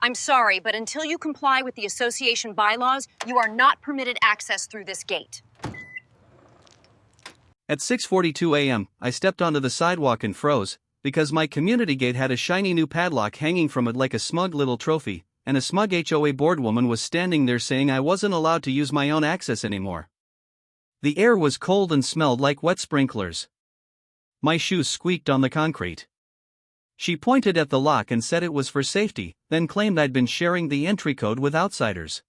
I'm sorry, but until you comply with the association bylaws, you are not permitted access through this gate. At 6:42 a.m., I stepped onto the sidewalk and froze, because my community gate had a shiny new padlock hanging from it like a smug little trophy, and a smug HOA board woman was standing there saying I wasn't allowed to use my own access anymore. The air was cold and smelled like wet sprinklers. My shoes squeaked on the concrete. She pointed at the lock and said it was for safety, then claimed I'd been sharing the entry code with outsiders.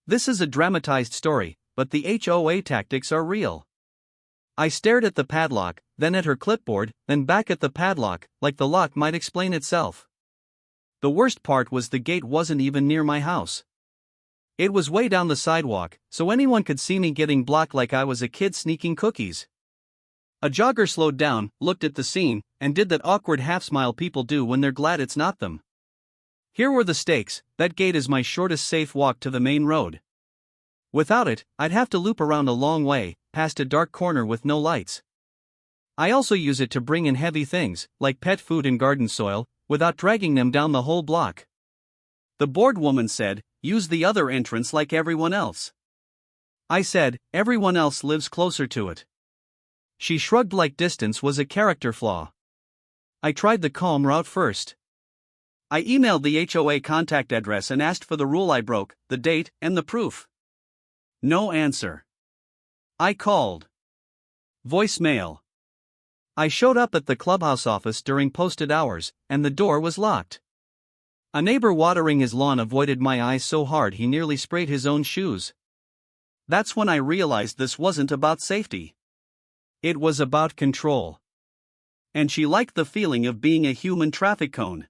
This is a dramatized story, but the HOA tactics are real. I stared at the padlock, then at her clipboard, then back at the padlock, like the lock might explain itself. The worst part was the gate wasn't even near my house. It was way down the sidewalk, so anyone could see me getting blocked like I was a kid sneaking cookies. A jogger slowed down, looked at the scene, and did that awkward half-smile people do when they're glad it's not them. Here were the stakes: that gate is my shortest safe walk to the main road. Without it, I'd have to loop around a long way, past a dark corner with no lights. I also use it to bring in heavy things, like pet food and garden soil, without dragging them down the whole block. The board woman said, "Use the other entrance like everyone else." I said, "Everyone else lives closer to it." She shrugged like distance was a character flaw. I tried the calm route first. I emailed the HOA contact address and asked for the rule I broke, the date, and the proof. No answer. I called. Voicemail. I showed up at the clubhouse office during posted hours, and the door was locked. A neighbor watering his lawn avoided my eyes so hard he nearly sprayed his own shoes. That's when I realized this wasn't about safety. It was about control. And she liked the feeling of being a human traffic cone.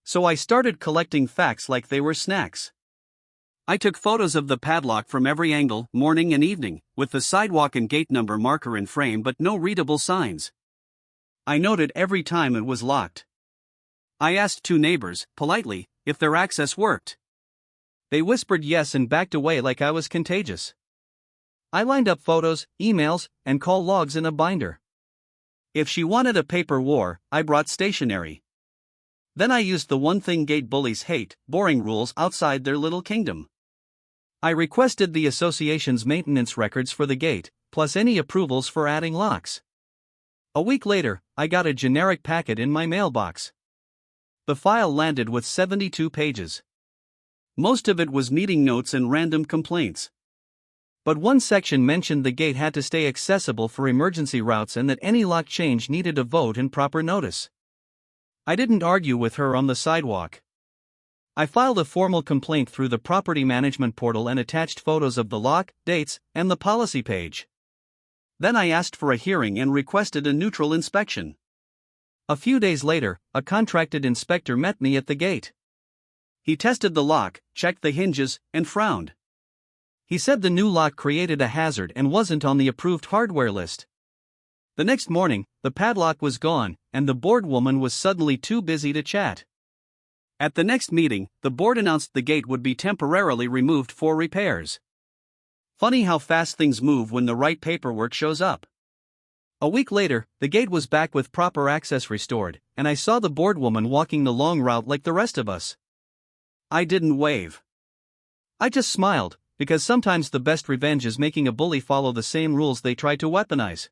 So I started collecting facts like they were snacks. I took photos of the padlock from every angle, morning and evening, with the sidewalk and gate number marker in frame but no readable signs. I noted every time it was locked. I asked two neighbors, politely, if their access worked. They whispered yes and backed away like I was contagious. I lined up photos, emails, and call logs in a binder. If she wanted a paper war, I brought stationery. Then I used the one thing gate bullies hate: boring rules outside their little kingdom. I requested the association's maintenance records for the gate, plus any approvals for adding locks. A week later, I got a generic packet in my mailbox. The file landed with 72 pages. Most of it was meeting notes and random complaints. But one section mentioned the gate had to stay accessible for emergency routes and that any lock change needed a vote and proper notice. I didn't argue with her on the sidewalk. I filed a formal complaint through the property management portal and attached photos of the lock, dates, and the policy page. Then I asked for a hearing and requested a neutral inspection. A few days later, a contracted inspector met me at the gate. He tested the lock, checked the hinges, and frowned. He said the new lock created a hazard and wasn't on the approved hardware list. The next morning, the padlock was gone, and the board woman was suddenly too busy to chat. At the next meeting, the board announced the gate would be temporarily removed for repairs. Funny how fast things move when the right paperwork shows up. A week later, the gate was back with proper access restored, and I saw the board woman walking the long route like the rest of us. I didn't wave. I just smiled, because sometimes the best revenge is making a bully follow the same rules they try to weaponize.